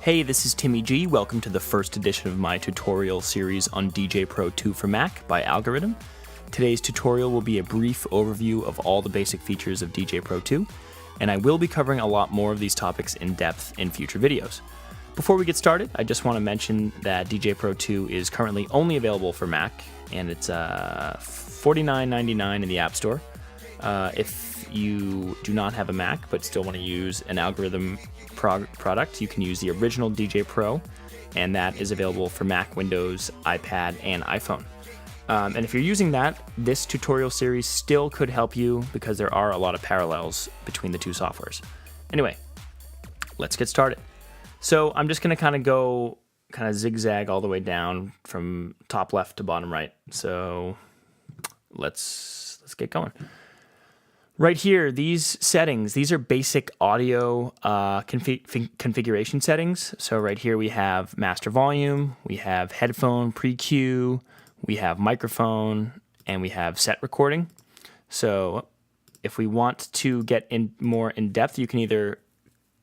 Hey, this is TimmyG. Welcome to the first edition of my tutorial series on DJay Pro 2 for Mac by Algoriddim. Today's tutorial will be a brief overview of all the basic features of DJay Pro 2, and I will be covering a lot more of these topics in depth in future videos. Before we get started, I just want to mention that DJay Pro 2 is currently only available for Mac, and it's $49.99 in the App Store. If you do not have a Mac but still want to use an Algoriddim product, you can use the original DJay Pro, and that is available for Mac, Windows, iPad, and iPhone. And if you're using that, this tutorial series still could help you because there are a lot of parallels between the two softwares. Anyway, let's get started. So I'm just going to kind of zigzag all the way down from top left to bottom right. So let's get going. Right here, these settings, these are basic audio configuration settings. So right here we have master volume, we have headphone pre-cue, we have microphone, and we have set recording. So if we want to get more in depth, you can either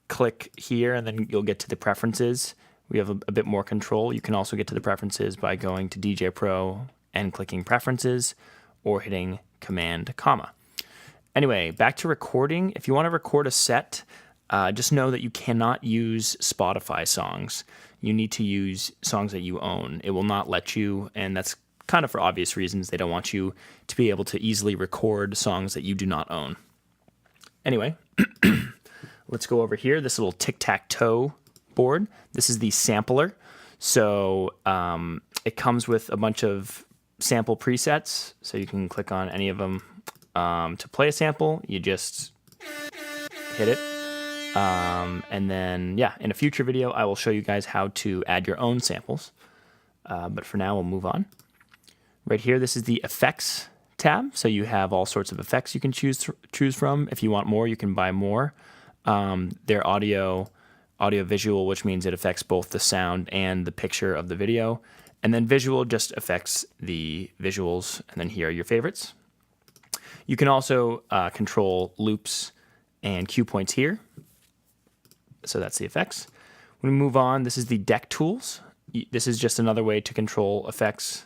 click here and then you'll get to the preferences. We have a bit more control. You can also get to the preferences by going to DJay Pro and clicking preferences or hitting Command, comma. Anyway, back to recording. If you want to record a set, just know that you cannot use Spotify songs. You need to use songs that you own. It will not let you, and that's kind of for obvious reasons. They don't want you to be able to easily record songs that you do not own. Anyway, let's go over here. This little tic-tac-toe board. This is the sampler. So it comes with a bunch of sample presets. So you can click on any of them. To play a sample, you just hit it. And then, in a future video, I will show you guys how to add your own samples. But for now, we'll move on. Right here, this is the effects tab. So you have all sorts of effects you can choose from. If you want more, you can buy more. They're audio visual, which means it affects both the sound and the picture of the video. And then visual just affects the visuals. And then here are your favorites. You can also control loops and cue points here. So that's the effects. When we move on, this is the deck tools. This is just another way to control effects,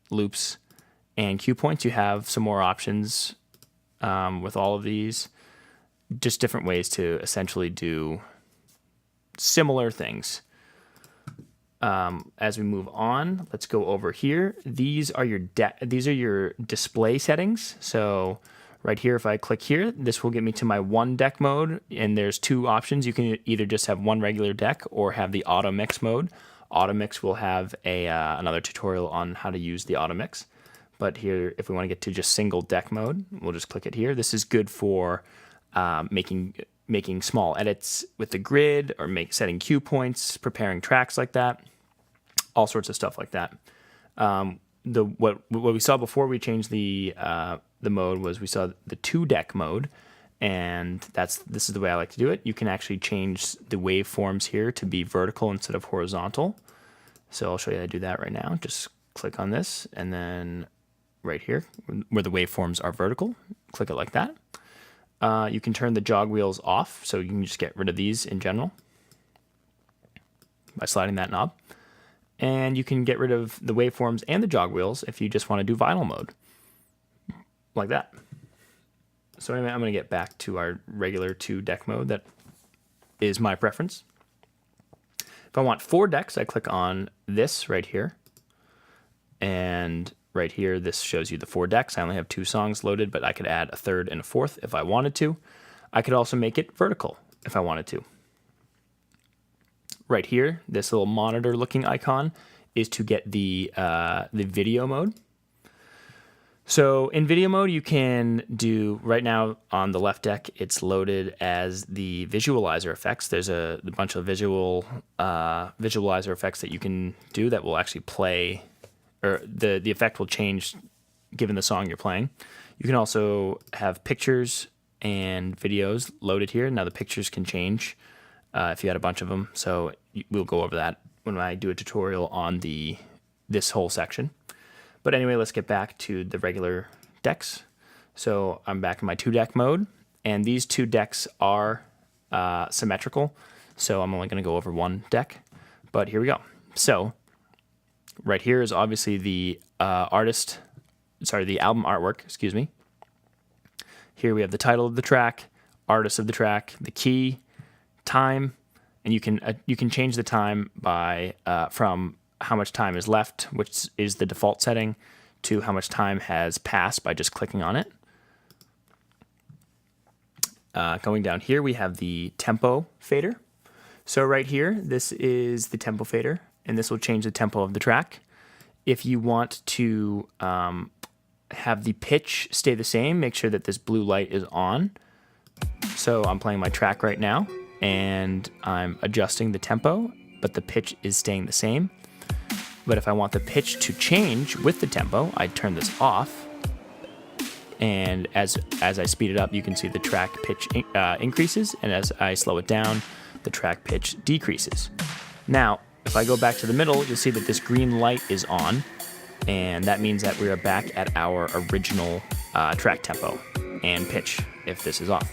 loops, and cue points. You have some more options with all of these. Just different ways to essentially do similar things. As we move on, let's go over here. These are your display settings. So right here, if I click here, this will get me to my one deck mode, and there's two options. You can either just have one regular deck or have the auto mix mode. Auto mix will have another tutorial on how to use the auto mix. But here, if we want to get to just single deck mode, we'll just click it here. This is good for making small edits with the grid or setting cue points, preparing tracks like that, all sorts of stuff like that. What we saw before we changed the mode was we saw the 2-deck mode, and this is the way I like to do it. You can actually change the waveforms here to be vertical instead of horizontal. So I'll show you how to do that right now. Just click on this, and then right here where the waveforms are vertical, click it like that. You can turn the jog wheels off, so you can just get rid of these in general by sliding that knob. And you can get rid of the waveforms and the jog wheels if you just want to do vinyl mode, like that. So anyway, I'm going to get back to our regular 2-deck mode. That is my preference. If I want 4 decks, I click on this right here. And right here, this shows you the 4 decks. I only have 2 songs loaded, but I could add a 3rd and a 4th if I wanted to. I could also make it vertical if I wanted to. Right here, this little monitor-looking icon is to get the video mode. So in video mode, you can do, right now on the left deck, it's loaded as the visualizer effects. There's a bunch of visualizer effects that you can do that will actually play, or the effect will change given the song you're playing. You can also have pictures and videos loaded here. Now the pictures can change if you had a bunch of them. So we'll go over that when I do a tutorial on this whole section. But anyway, let's get back to the regular decks. So I'm back in my 2-deck mode, and these 2 decks are symmetrical. so I'm only going to go over one deck. But here we go. So right here is obviously the the album artwork, excuse me. Here we have the title of the track, artist of the track, the key, time, and you can change the time by from how much time is left, which is the default setting, to how much time has passed by just clicking on it. Going down here, we have the tempo fader. So right here, this is the tempo fader, and this will change the tempo of the track. If you want to have the pitch stay the same, make sure that this blue light is on. So I'm playing my track right now, and I'm adjusting the tempo, but the pitch is staying the same. But if I want the pitch to change with the tempo, I turn this off. And as I speed it up, you can see the track pitch increases, and as I slow it down, the track pitch decreases. Now, if I go back to the middle, you'll see that this green light is on, and that means that we are back at our original track tempo and pitch if this is off.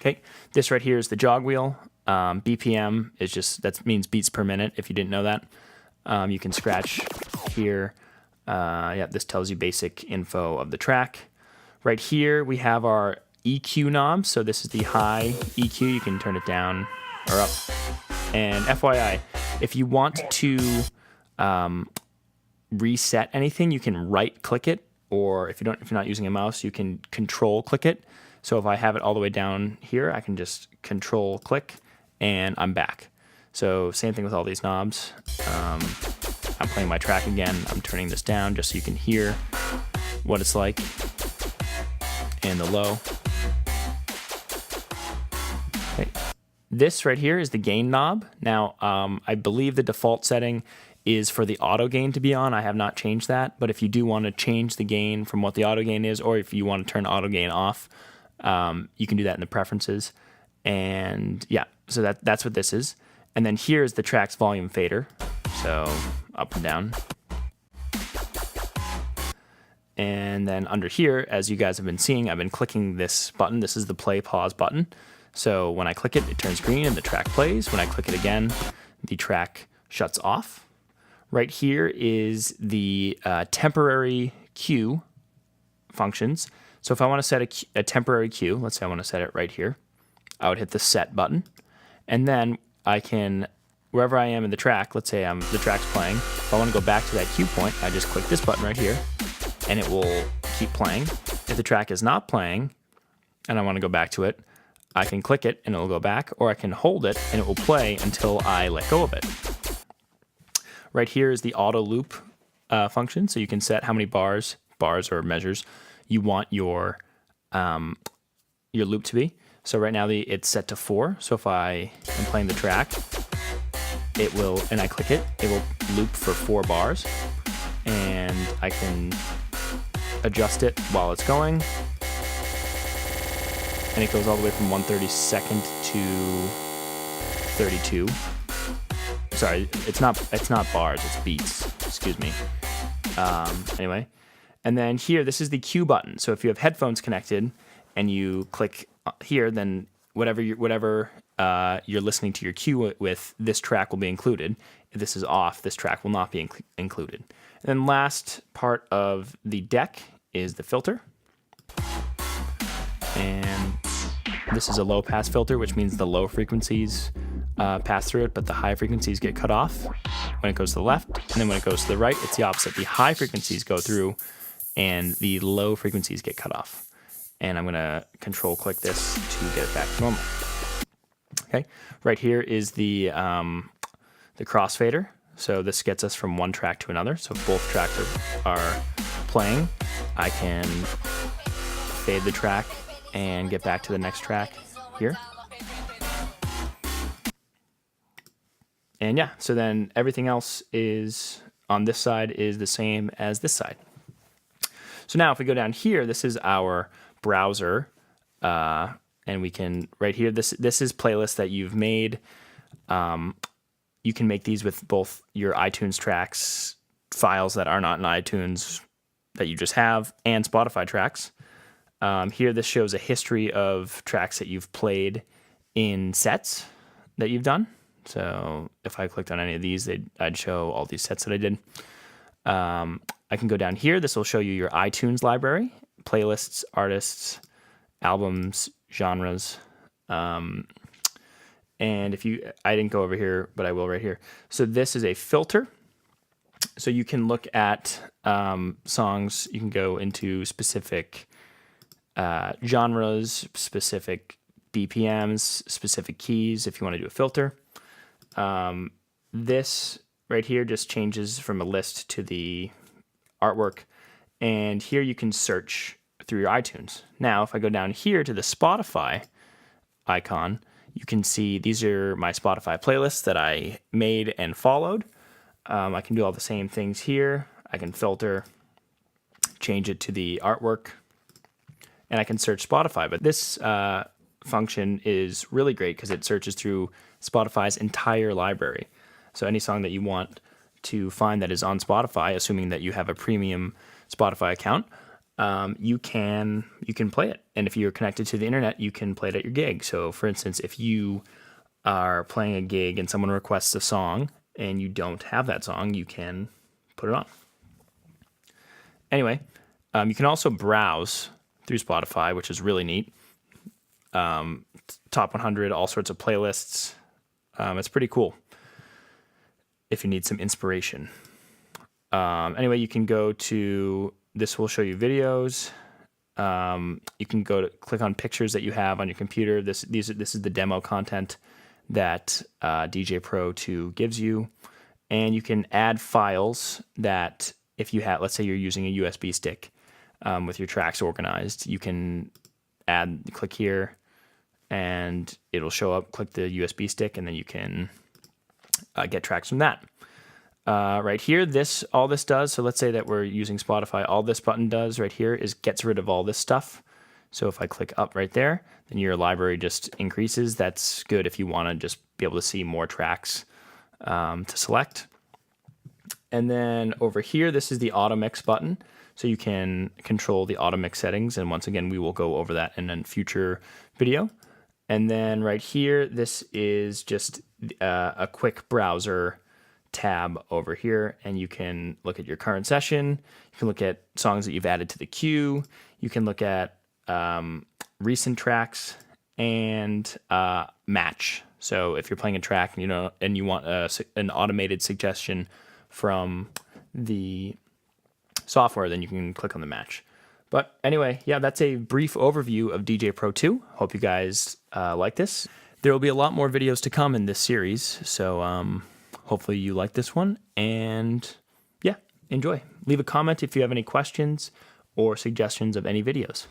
Okay, this right here is the jog wheel. BPM is that means beats per minute if you didn't know that. You can scratch here. Yeah, this tells you basic info of the track. Right here we have our EQ knob. So this is the high EQ. You can turn it down or up. And FYI, if you want to reset anything, you can right click it, or if you're not using a mouse, you can control click it. So if I have it all the way down here, I can just control click and I'm back. So same thing with all these knobs. I'm playing my track again. I'm turning this down just so you can hear what it's like, and the low. Okay. This right here is the gain knob. Now, I believe the default setting is for the auto gain to be on. I have not changed that, but if you do want to change the gain from what the auto gain is, or if you want to turn auto gain off, you can do that in the preferences. And yeah, so that's what this is. And then here's the track's volume fader. So up and down. And then under here, as you guys have been seeing, I've been clicking this button. This is the play pause button. So when I click it, it turns green and the track plays. When I click it again, the track shuts off. Right here is the temporary cue functions. So if I want to set a temporary cue, let's say I want to set it right here, I would hit the set button. And then I can, wherever I am in the track, let's say the track's playing, if I want to go back to that cue point, I just click this button right here, and it will keep playing. If the track is not playing, and I want to go back to it, I can click it, and it will go back, or I can hold it, and it will play until I let go of it. Right here is the auto loop function, so you can set how many bars or measures you want your loop to be. So right now it's set to 4. So if I am playing the track, it will, and I click it, it will loop for 4 bars, and I can adjust it while it's going, and it goes all the way from 1/32 to 32. Sorry, it's not bars, it's beats. Excuse me. Anyway, and then here, this is the cue button. So if you have headphones connected and you click here, then whatever you're listening to your cue with, this track will be included. If this is off, this track will not be included. And then last part of the deck is the filter. And this is a low pass filter, which means the low frequencies pass through it, but the high frequencies get cut off when it goes to the left. And then when it goes to the right, it's the opposite. The high frequencies go through and the low frequencies get cut off. And I'm going to control click this to get it back to normal. Okay, right here is the crossfader. So this gets us from one track to another. So if both tracks are playing, I can fade the track and get back to the next track here. And yeah, so then everything else is on this side is the same as this side. So now if we go down here, this is our browser, and we can, right here, this is playlists that you've made. You can make these with both your iTunes tracks, files that are not in iTunes that you just have, and Spotify tracks. Here, this shows a history of tracks that you've played in sets. that you've done. So if I clicked on any of these, I'd show all these sets that I did. I can go down here. This will show you your iTunes library, playlists, artists, albums, genres. And I didn't go over here, but I will right here. So this is a filter. So you can look at songs. You can go into specific genres, specific BPMs, specific keys if you want to do a filter. This right here just changes from a list to the artwork. And here you can search through your iTunes. Now, if I go down here to the Spotify icon, you can see these are my Spotify playlists that I made and followed. I can do all the same things here. I can filter, change it to the artwork, and I can search Spotify. But this function is really great because it searches through Spotify's entire library. So any song that you want to find that is on Spotify, assuming that you have a premium Spotify account, you can play it. And if you're connected to the internet, you can play it at your gig. So for instance, if you are playing a gig and someone requests a song and you don't have that song, you can put it on. Anyway, you can also browse through Spotify, which is really neat. Top 100, all sorts of playlists. It's pretty cool if you need some inspiration. Anyway, you can go to, this will show you videos. You can go to click on pictures that you have on your computer. This is the demo content that DJay Pro 2 gives you. And you can add files that if you have, let's say you're using a USB stick with your tracks organized, you can click here and it'll show up, click the USB stick, and then you can get tracks from that. Right here, all this does, so let's say that we're using Spotify, all this button does right here is gets rid of all this stuff. So if I click up right there, then your library just increases. That's good if you want to just be able to see more tracks to select. And then over here, this is the auto mix button. So you can control the auto mix settings. And once again, we will go over that in a future video. And then right here, this is just a quick browser tab over here, and you can look at your current session. You can look at songs that you've added to the queue. You can look at recent tracks and match. So if you're playing a track, and you want an automated suggestion from the software, then you can click on the match. But anyway, yeah, that's a brief overview of DJay Pro 2. Hope you guys like this. There will be a lot more videos to come in this series, so hopefully you like this one, and yeah, enjoy. Leave a comment if you have any questions or suggestions of any videos.